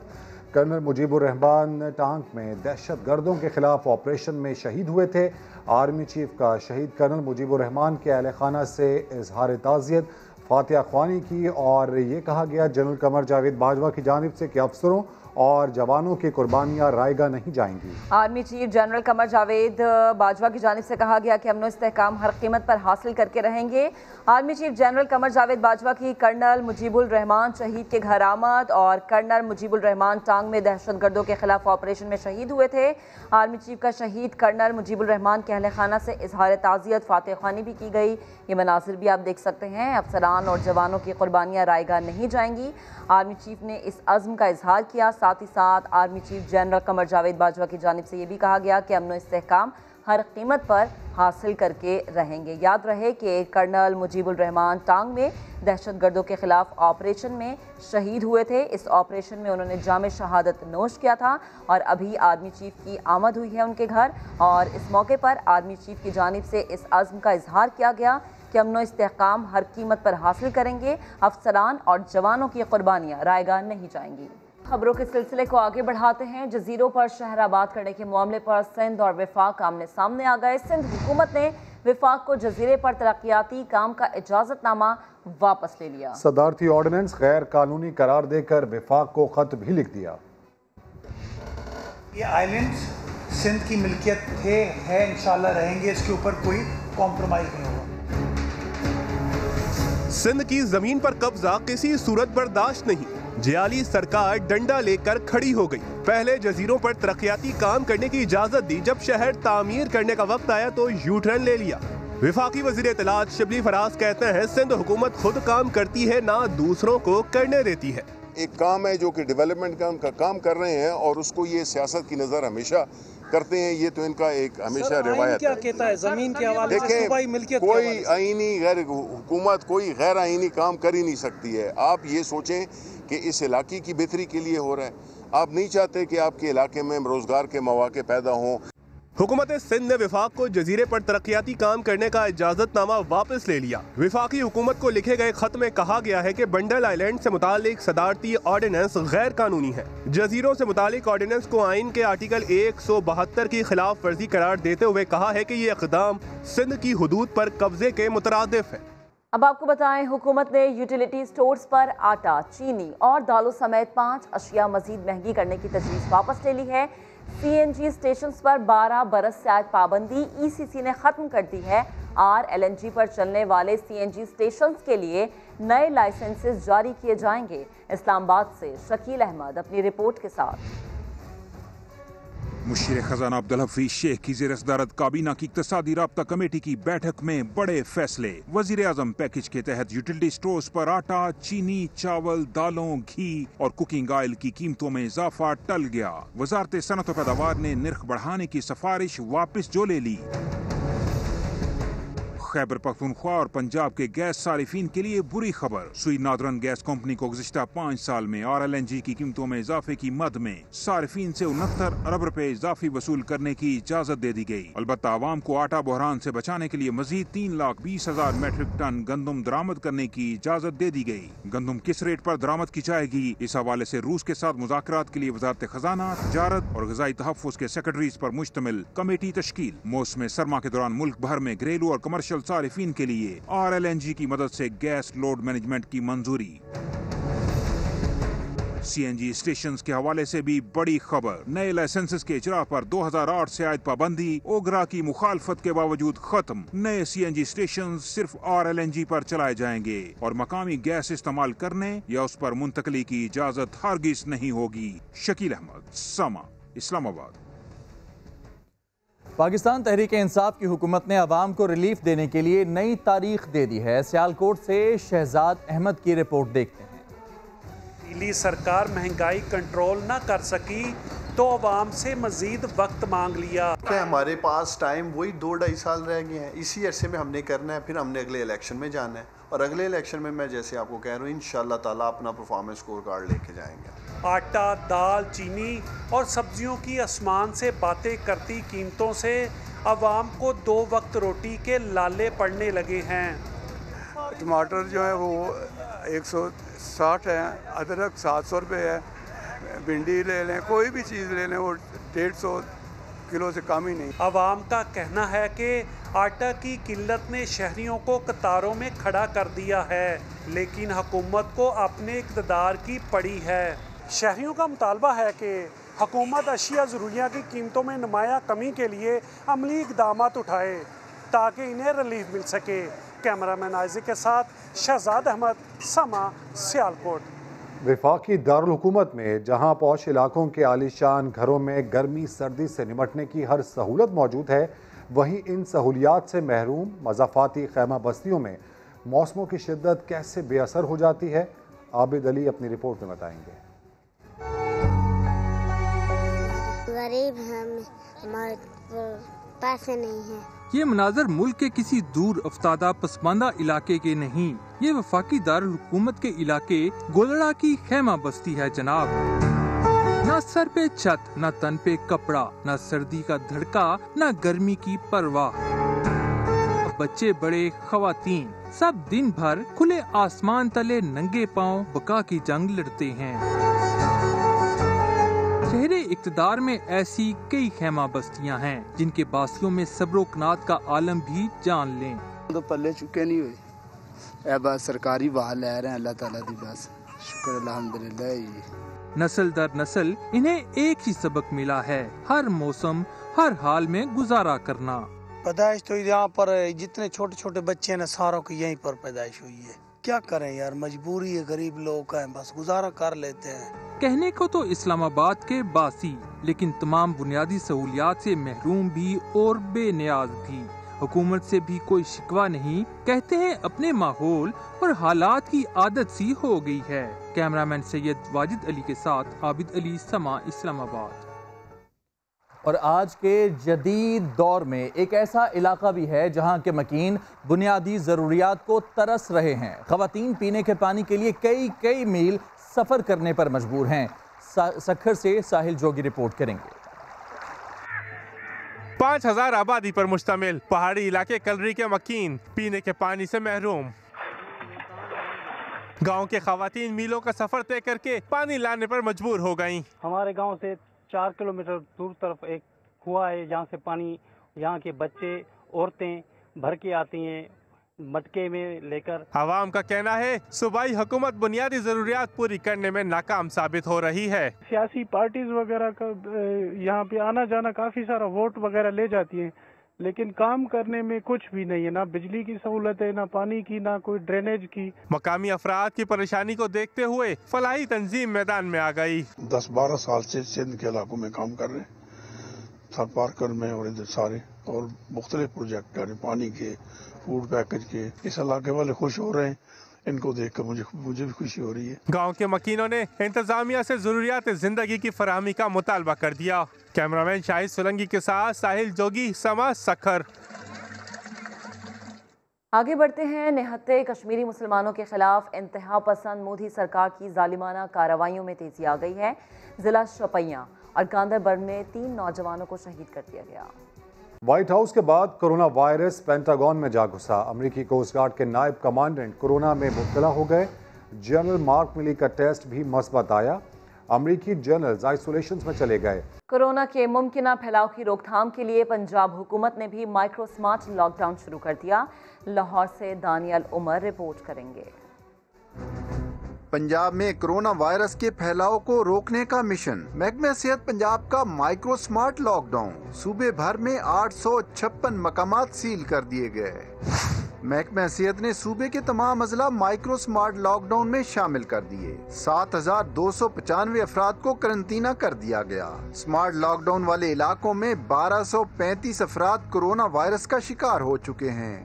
कर्नल मुजीबुर रहमान टांक में दहशत गर्दों के खिलाफ ऑपरेशन में शहीद हुए थे। आर्मी चीफ का शहीद कर्नल मुजीबुर रहमान के अहल खाना से इजहार ताज़ियत फातिहा ख्वानी की और ये कहा गया जनरल कमर जावेद बाजवा की जानिब से कि अफसरों और जवानों की कुर्बानियाँ रायगा नहीं जाएंगी। Army chief general Qamar Javed Bajwa की जानिब से कहा गया कि अमन इस्तेहकाम हर कीमत पर हासिल करके रहेंगे। Army chief general Qamar Javed Bajwa की कर्नल मुजीबुर रहमान शहीद के घर आमद और कर्नल मुजीबुर रहमान टांग में दहशत गर्दों के खिलाफ ऑपरेशन में शहीद हुए थे। आर्मी चीफ का शहीद कर्नल मुजीबुर रहमान के अहल खाना से इजहार ताज़ियत फातिहा ख्वानी भी की गई। ये मनासिर भी आप देख सकते हैं। अफसरान और जवानों की कुर्बानियाँ रायगा नहीं जाएंगी। आर्मी चीफ ने इस अज़्म का इजहार किया। साथ ही साथ army chief general Qamar Javed Bajwa की जानिब से ये भी कहा गया कि अमन इस्तेहकाम हर कीमत पर हासिल करके रहेंगे। याद रहे कि कर्नल मुजीबुर रहमान टांग में दहशत गर्दों के खिलाफ ऑपरेशन में शहीद हुए थे। इस ऑपरेशन में उन्होंने जाम शहादत नोश किया था और अभी आर्मी चीफ की आमद हुई है उनके घर और इस मौके पर आर्मी चीफ की जानिब से इस अज़्म का इजहार किया गया कि अमन इस्तेहकाम हर कीमत पर हासिल करेंगे। अफसरान और जवानों की कुर्बानियाँ रायगा नहीं जाएंगी। खबरों के सिलसिले को आगे बढ़ाते हैं। जजीरों पर शहर आबाद करने के मामले पर सिंध और विफाक आमने सामने आ गए। सिंध हुकूमत ने विफाक को जजीरे पर तरक्याती काम का इजाजतनामा वापस ले लिया। सदारती ऑर्डिनेंस गैर कानूनी करार देकर विफाक को खत भी लिख दिया। ये आइलैंड्स सिंध की मिल्कियत थे, है, इंशाल्लाह रहेंगे। इसके ऊपर कोई कॉम्प्रोमाइज नहीं होगा। सिंध की जमीन पर कब्जा किसी सूरत बर्दाश्त नहीं। जियाली सरकार डंडा लेकर खड़ी हो गई। पहले जजीरों पर तरक्याती काम करने की इजाजत दी, जब शहर तामीर करने का वक्त आया तो यू टर्न ले लिया। विफाकी वजीर इत्तलात शिबली फराज कहते हैं सिंध हुकूमत खुद काम करती है, ना दूसरों को करने देती है। एक काम है जो कि डेवलपमेंट का उनका काम कर रहे हैं और उसको ये सियासत की नज़र हमेशा करते हैं। ये तो इनका एक हमेशा रिवायत क्या कहता है जमीन के हवाले से सूबाई मिल्कियत कोई आईनी गैर हुकूमत कोई गैर आईनी काम कर ही नहीं सकती है। आप ये सोचें कि इस इलाके की बेहतरी के लिए हो रहा है। आप नहीं चाहते कि आपके इलाके में रोजगार के मौके पैदा हों। हुकूमत सिंध ने विफाक को जजीरे पर तरक्याती काम करने का इजाजतनामा वापस ले लिया। विफाकी हुकूमत को लिखे गए खत में कहा गया है कि बंडल आइलैंड से मुतालिक सदारती ऑर्डिनेंस गैर कानूनी है। जजीरों से मुतालिक ऑर्डिनेंस को आइन के आर्टिकल 172 की खिलाफ वर्जी करार देते हुए कहा है कि ये इक़दाम सिंध की हुदूद पर कब्जे के मुतरादिफ है। अब आपको बताएं, हुकूमत ने यूटिलिटी स्टोर्स पर आटा, चीनी और दालों समेत 5 अशिया मजीद महंगी करने की तजवीज़ वापस ले ली है। CNG स्टेशंस पर 12 बरस से आयद पाबंदी ECC ने ख़त्म कर दी है। RLNG पर चलने वाले CNG स्टेशंस के लिए नए लाइसेंसेस जारी किए जाएंगे। इस्लामाबाद से शकील अहमद अपनी रिपोर्ट के साथ। मुशीर खजाना अब्दुल हफीज शेख की ज़ेर सदारत काबीना की इक्तसादी राब्ता कमेटी की बैठक में बड़े फैसले। वजीर आजम पैकेज के तहत यूटिलिटी स्टोर्स पर आटा, चीनी, चावल, दालों, घी और कुकिंग ऑयल की कीमतों में इजाफा टल गया। वजारत सनत और पैदावार ने निर्ख बढ़ाने की सिफारिश वापस जो ले ली। खैबर पख्तूनख्वा और पंजाब के गैस सारिफीन के लिए बुरी खबर। सुई नादरन गैस कंपनी को गुज़िश्ता 5 साल में RLNG की कीमतों में इजाफे की मद में सारिफीन से 69 अरब रुपए इजाफी वसूल करने की इजाजत दे दी गई। अलबत्ता आवाम को आटा बहरान से बचाने के लिए मजीद 3,20,000 मेट्रिक टन गंदम दरामद करने की इजाजत दे दी गई। गंदम किस रेट पर दरामद की जाएगी, इस हवाले से रूस के साथ मुज़ाकरात के लिए वजारत खजाना, तिजारत और ग़िज़ाई तहफ़्फ़ुज़ के सेक्रेटरीज पर मुश्तमिल कमेटी तश्कील। मौसम सरमा के दौरान मुल्क भर में घरेलू और कमर्शियल सारिफीन के लिए RLNG की मदद से गैस लोड मैनेजमेंट की मंजूरी। CNG स्टेशंस के हवाले से भी बड़ी खबर। नए लाइसेंसेस के इजरा पर 2008 से आयद पाबंदी ओगरा की मुखालफत के बावजूद खत्म। नए CNG स्टेशंस सिर्फ RLNG पर चलाए जाएंगे और मकामी गैस इस्तेमाल करने या उस पर मुंतकली की इजाजत हरगिज नहीं होगी। शकील अहमद, समा, इस्लामाबाद। पाकिस्तान तहरीक इंसाफ की हुकूमत ने अवाम को रिलीफ देने के लिए नई तारीख दे दी है। सियालकोट से शहजाद अहमद की रिपोर्ट देखते हैं। दिल्ली सरकार महंगाई कंट्रोल न कर सकी तो अवाम से मजीद वक्त मांग लिया। क्या हमारे पास टाइम वही 2-2.5 साल रह गए हैं, इसी अरसे में हमने करना है, फिर हमने अगले इलेक्शन में जाना है और अगले इलेक्शन में मैं जैसे आपको कह रहा हूँ इंशाअल्लाह ताला अपना परफॉर्मेंस स्कोर कार्ड लेके जाएंगे। आटा, दाल, चीनी और सब्जियों की आसमान से बातें करती कीमतों से अवाम को 2 वक्त रोटी के लाले पड़ने लगे हैं। टमाटर जो है वो 160 है, अदरक 700 रुपये है, भिंडी ले लें, कोई भी चीज़ ले लें वो 150 किलो से कम ही नहीं। अवाम का कहना है कि आटा की किल्लत ने शहरियों को कतारों में खड़ा कर दिया है, लेकिन हुकूमत को अपने इक़्तिदार की पड़ी है। शहरियों का मुतालबा है कि हुकूमत अशिया ज़रूरिया की कीमतों में नुमाया कमी के लिए अमली इक़दाम उठाए ताकि इन्हें रिलीफ मिल सके। कैमरामैन आइज़िक के साथ शहजाद अहमद, समा, सियालकोट। वफाकी दारुल हुकूमत में जहां पौश इलाकों के आलीशान घरों में गर्मी सर्दी से निमटने की हर सहूलत मौजूद है, वहीं इन सहूलियात से महरूम मज़ाफ़ाती खैमा बस्तियों में मौसमों की शिद्दत कैसे बेअसर हो जाती है, आबिद अली अपनी रिपोर्ट में बताएंगे। गरीब हैं, हमारे पैसे नहीं हैं। ये मनाजर मुल्क के किसी दूर अफ्तादा पसमानदा इलाके के नहीं, ये वफाकी दारुल हुकूमत के इलाके गोलड़ा की खैमा बस्ती है जनाब। न सर पे छत, न तन पे कपड़ा, न सर्दी का धड़का, न गर्मी की परवाह। बच्चे बड़े, खवातीन सब दिन भर खुले आसमान तले नंगे पांव बका की जंग लड़ते हैं। शहरे इक़्तिदार में ऐसी कई खैमा बस्तियां हैं जिनके बासियों में सब्रो कनात का आलम भी जान लें। तो पल्ले चुके नहीं हुए, बस सरकारी बहाल ले रहे हैं, अल्लाह ताला दी बस शुक्र अल्हम्दुलिल्लाह। नस्ल दर नस्ल इन्हें एक ही सबक मिला है, हर मौसम हर हाल में गुजारा करना। पैदाइश तो यहाँ पर जितने छोटे छोटे बच्चे हैं ना, सारों की यहीं पर पैदाइश हुई है। क्या करें यार, मजबूरी है, गरीब लोग का है, बस गुजारा कर लेते हैं। कहने को तो इस्लामाबाद के बासी, लेकिन तमाम बुनियादी सहूलियात से महरूम भी और बेनियाज भी। हुकूमत से भी कोई शिकवा नहीं, कहते हैं अपने माहौल और हालात की आदत सी हो गई है। कैमरामैन सैयद वाजिद अली के साथ आबिद अली, समा, इस्लामाबाद। और आज के जदीद दौर में एक ऐसा इलाका भी है जहां के मकीन बुनियादी ज़रूरियात को तरस रहे हैं। ख़वातीन पीने के पानी के लिए कई मील सफ़र करने पर मजबूर हैं। सखर से साहिल जोगी रिपोर्ट करेंगे। 5000 आबादी पर मुश्तमिल पहाड़ी इलाके कलरी के मकीन पीने के पानी से महरूम। गांव के खवातीन मीलों का सफर तय करके पानी लाने पर मजबूर हो गईं। हमारे गांव से 4 किलोमीटर दूर तरफ एक कुआं है, जहां से पानी यहाँ के बच्चे औरतें भर के आती हैं मटके में लेकर। आवाम का कहना है सूबाई हुकूमत बुनियादी जरूरियात पूरी करने में नाकाम साबित हो रही है। सियासी पार्टीज वगैरह का यहाँ पे आना जाना काफी सारा वोट वगैरह ले जाती है, लेकिन काम करने में कुछ भी नहीं है, ना बिजली की सहूलत है, ना पानी की, ना कोई ड्रेनेज की। मकामी अफराद की परेशानी को देखते हुए फलाही तंजीम मैदान में आ गई। 10-12 साल से सिंध के इलाकों में काम कर रहे हैं, थर पार्कर में और इधर सारे, और मुख्तलिफ प्रोजेक्ट यानी पानी के, फूड पैकेज के। इस इलाके वाले खुश हो रहे हैं, इनको देखकर मुझे भी खुशी हो रही है। गांव के मकीनों ने इंतजामिया से जरूरियात जिंदगी की फराहमी का मुतालबा कर दिया। कैमरामैन शाहिद सोलंकी के साथ साहिल जोगी, समा सखर। आगे बढ़ते हैं। निहत्ते कश्मीरी मुसलमानों के खिलाफ इंतहा पसंद मोदी सरकार की जालिमाना कार्रवाइयों में तेजी आ गई है। जिला शोपियां और गांदरबल में 3 नौजवानों को शहीद कर दिया गया। व्हाइट हाउस के बाद कोरोना वायरस पेंटागन में जा घुसा। अमेरिकी कोस्ट गार्ड के नायब कमांडेंट कोरोना में मुब्तला हो गए। जनरल मार्क मिली का टेस्ट भी मस्बत आया। अमेरिकी जनरल्स आइसोलेशन में चले गए। कोरोना के मुमकिन फैलाव की रोकथाम के लिए पंजाब हुकूमत ने भी माइक्रो स्मार्ट लॉकडाउन शुरू कर दिया। लाहौर से दानियल उमर रिपोर्ट करेंगे। पंजाब में कोरोना वायरस के फैलाव को रोकने का मिशन। महकमा सेहत पंजाब का माइक्रो स्मार्ट लॉकडाउन। सूबे भर में 856 मकामात सील कर दिए गए। महकमा सेहत ने सूबे के तमाम अजला माइक्रो स्मार्ट लॉकडाउन में शामिल कर दिए। 7295 अफराद को करंतना कर दिया गया। स्मार्ट लॉकडाउन वाले इलाकों में 1235 अफराद कोरोना वायरस का शिकार हो चुके हैं।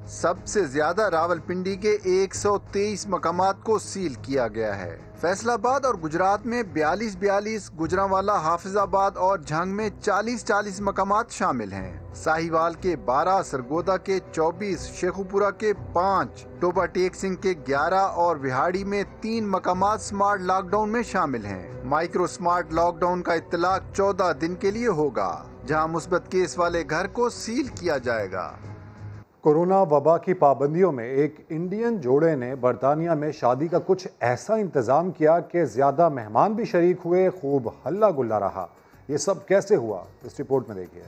सबसे ज्यादा रावलपिंडी के 123 मकामात को सील किया गया है। फैसलाबाद और गुजरात में 42, गुजरांवाला, हाफिजाबाद और झंग में 40 मकामात शामिल हैं। साहिवाल के 12, सरगोदा के 24, शेखुपुरा के 5, टोबा टेक सिंह के 11 और विहाड़ी में 3 मकामात स्मार्ट लॉकडाउन में शामिल हैं। माइक्रो स्मार्ट लॉकडाउन का इत्तलाक 14 दिन के लिए होगा, जहां मुस्बत केस वाले घर को सील किया जाएगा। कोरोना वबा की पाबंदियों में एक इंडियन जोड़े ने बरतानिया में शादी का कुछ ऐसा इंतजाम किया कि ज्यादा मेहमान भी शरीक हुए, खूब हल्ला गुल्ला रहा। ये सब कैसे हुआ, इस रिपोर्ट में देखिए।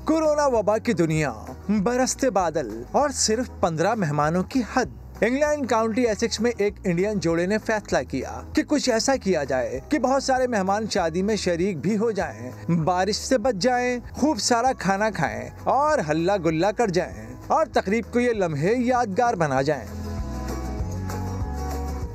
कोरोना वबा की दुनिया, बरसते बादल और सिर्फ 15 मेहमानों की हद। इंग्लैंड काउंटी एसेक्स में एक इंडियन जोड़े ने फैसला किया कि कुछ ऐसा किया जाए कि बहुत सारे मेहमान शादी में शरीक भी हो जाएं, बारिश से बच जाएं, खूब सारा खाना खाएं और हल्ला गुल्ला कर जाएं और तकरीब को ये लम्हे यादगार बना जाएं।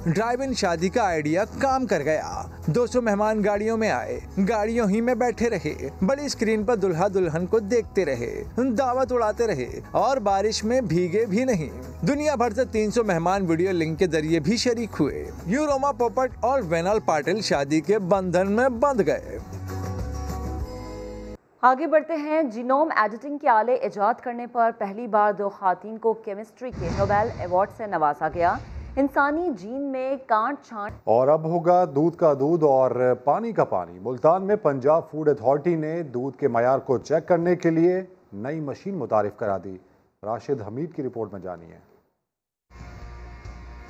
ड्राइव इन शादी का आइडिया काम कर गया। 200 मेहमान गाड़ियों में आए, गाड़ियों ही में बैठे रहे, बड़ी स्क्रीन पर दुल्हा दुल्हन को देखते रहे, दावत उड़ाते रहे और बारिश में भीगे भी नहीं। दुनिया भर से 300 मेहमान वीडियो लिंक के जरिए भी शरीक हुए। यूरोमा पोपट और वेनल पाटिल शादी के बंधन में बंध गए। आगे बढ़ते हैं। जीनोम एडिटिंग के आले इजाद करने पर पहली बार 2 खातून को केमिस्ट्री के नोबेल अवार्ड से नवाजा गया। इंसानी जीन में कांट छांट और अब होगा दूध का दूध और पानी का पानी। मुल्तान में पंजाब फूड अथॉरिटी ने दूध के मयार को चेक करने के लिए नई मशीन मुतारिफ करा दी। राशिद हमीद की रिपोर्ट में जानिए।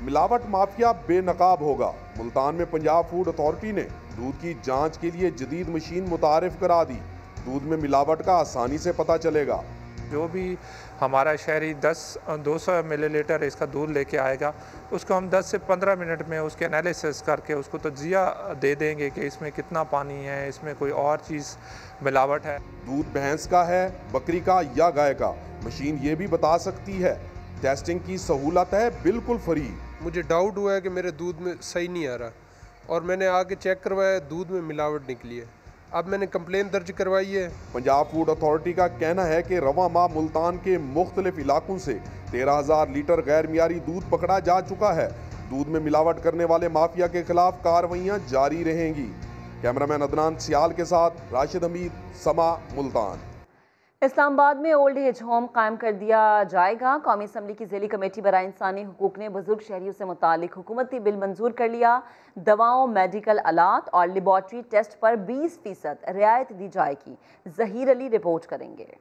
मिलावट माफिया बेनकाब होगा। मुल्तान में पंजाब फूड अथॉरिटी ने दूध की जांच के लिए जदीद मशीन मुतारिफ करा दी। दूध में मिलावट का आसानी से पता चलेगा। जो भी हमारा शहरी 200 मिलीलीटर इसका दूध लेके आएगा, उसको हम 10 से 15 मिनट में उसके एनालिसिस करके उसको तज्जिया दे देंगे कि इसमें कितना पानी है, इसमें कोई और चीज़ मिलावट है। दूध भैंस का है, बकरी का या गाय का, मशीन ये भी बता सकती है। टेस्टिंग की सहूलत है बिल्कुल फ्री। मुझे डाउट हुआ है कि मेरे दूध में सही नहीं आ रहा और मैंने आके चेक करवाया, दूध में मिलावट निकली है। अब मैंने कंप्लेन दर्ज करवाई है। पंजाब फूड अथॉरिटी का कहना है कि रवा माह मुल्तान के मुख्तलिफ इलाकों से 13,000 लीटर गैर मियारी दूध पकड़ा जा चुका है। दूध में मिलावट करने वाले माफिया के खिलाफ कार्रवाइयां जारी रहेंगी। कैमरामैन अदनान सियाल के साथ राशिद हमीद, समा, मुल्तान। इस्लामाबाद में ओल्ड एज होम कायम कर दिया जाएगा। कौमी असम्बली की ज़ेली कमेटी बराए इंसानी हुकूक ने बुजुर्ग शहरियों से मुतालिक हुकूमती बिल मंजूर कर लिया। दवाओं, मेडिकल आलात और लेबॉर्ट्री टेस्ट पर 20% रियायत दी जाएगी। जहीर अली रिपोर्ट करेंगे।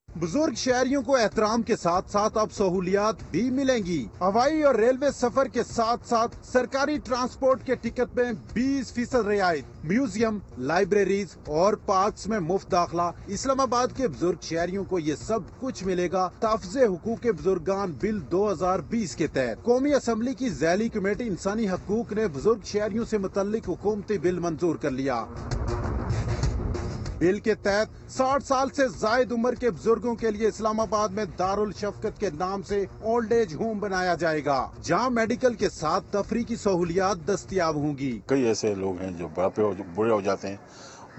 बुजुर्ग शहरियों को एहतराम के साथ साथ अब सहूलियात भी मिलेंगी। हवाई और रेलवे सफर के साथ साथ सरकारी ट्रांसपोर्ट के टिकट में 20% रियायत। म्यूजियम, लाइब्रेरीज और पार्क्स में मुफ्त दाखिला। इस्लामाबाद के बुजुर्ग शहरियों को ये सब कुछ मिलेगा तहफ़्ज़े हुकूक के बुजुर्गान बिल 2020 के तहत। कौमी असम्बली की ज़ैली कमेटी इंसानी हकूक ने बुजुर्ग शहरियों से मुतल्लिक हुकूमती बिल मंजूर कर लिया। बिल के तहत 60 साल से जायद उम्र के बुजुर्गों के लिए इस्लामाबाद में दारुल शफकत के नाम से ओल्ड एज होम बनाया जाएगा, जहां मेडिकल के साथ तफरी की सहूलियात दस्तयाब होंगी। कई ऐसे लोग हैं जो बूढ़े हो जाते हैं,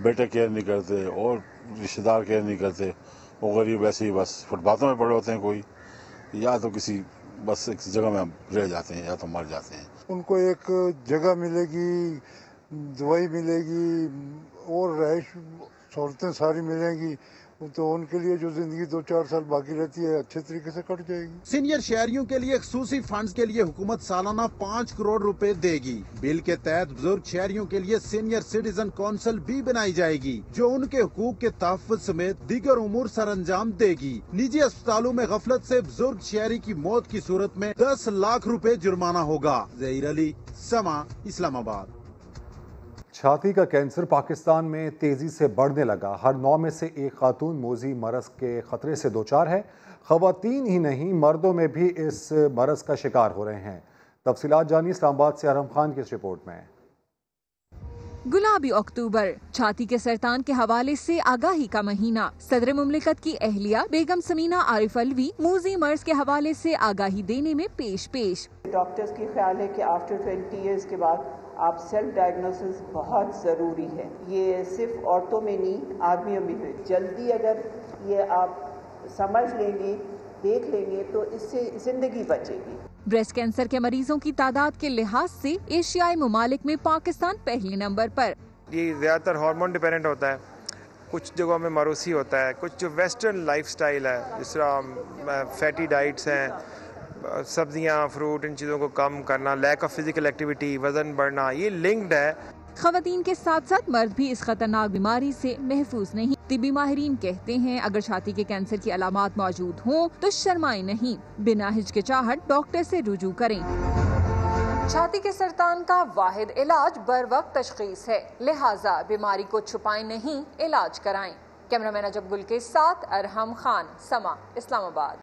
बेटे केयर नहीं करते और रिश्तेदार केयर नहीं करते, वो गरीब ऐसे ही बस फुटपाथों में पड़े होते हैं, कोई या तो किसी बस एक जगह में रह जाते हैं या तो मर जाते हैं। उनको एक जगह मिलेगी, दवाई मिलेगी और रहायश सहूलतें सारी मिलेंगी, तो उनके लिए जो जिंदगी 2-4 साल बाकी रहती है अच्छे तरीके से कट जाएगी। सीनियर शहरियों के लिए खुसूसी फंड्स के लिए हुकूमत सालाना 5 करोड़ रुपए देगी। बिल के तहत बुजुर्ग शहरियों के लिए सीनियर सिटीजन काउंसिल भी बनाई जाएगी, जो उनके हुकूक के तहफ़्फ़ुज़ समेत दीगर उमूर सरअंजाम देगी। निजी अस्पतालों में गफलत से बुजुर्ग शहरी की मौत की सूरत में 10 लाख रुपए जुर्माना होगा। ज़हीर अली, समा, इस्लामाबाद। छाती का कैंसर पाकिस्तान में तेजी से बढ़ने लगा। हर 9 में से एक खातून मोजी मरज के खतरे से दोचार है। खवातीन ही नहीं, मर्दों में भी इस मरज का शिकार हो रहे हैं। तफसीलात जानिए इस्लामाबाद से अरहम खान की इस रिपोर्ट में। गुलाबी अक्टूबर, छाती के सरतान के हवाले से आगाही का महीना। सदर मुमलिकत की अहलिया बेगम समीना आरिफ अलवी मूजी मर्ज के हवाले से आगाही देने में पेश। डॉक्टर्स की ख्याल है कि आफ्टर 20 ईयर्स के बाद आप सेल्फ डायग्नोसिस बहुत ज़रूरी है। ये सिर्फ औरतों में नहीं, आदमियों में भी। जल्दी अगर ये आप समझ लेंगे, देख लेंगे, तो इससे ज़िंदगी बचेगी। ब्रेस्ट कैंसर के मरीजों की तादाद के लिहाज से एशियाई ममालिक में पाकिस्तान पहले नंबर पर। ये ज़्यादातर हार्मोन डिपेंडेंट होता है, कुछ जगहों में मरूसी होता है, कुछ जो वेस्टर्न लाइफस्टाइल है, जिस तरह फैटी डाइट्स हैं, सब्जियां, फ्रूट, इन चीज़ों को कम करना, लैक ऑफ फिजिकल एक्टिविटी, वजन बढ़ना, ये लिंक्ड है। खवातीन के साथ साथ मर्द भी इस खतरनाक बीमारी से महफूज नहीं। तिब्बी माहिरीन कहते हैं अगर छाती के कैंसर की अलामात मौजूद हों तो शर्माएं नहीं, बिना हिचकिचाहट डॉक्टर से रुजू करें। छाती के सरतान का वाहिद इलाज बर वक्त तशखीस है, लिहाजा बीमारी को छुपाएं नहीं, इलाज कराएं। कैमरामैन अजब गुल के साथ अरहम खान, समा, इस्लामाबाद।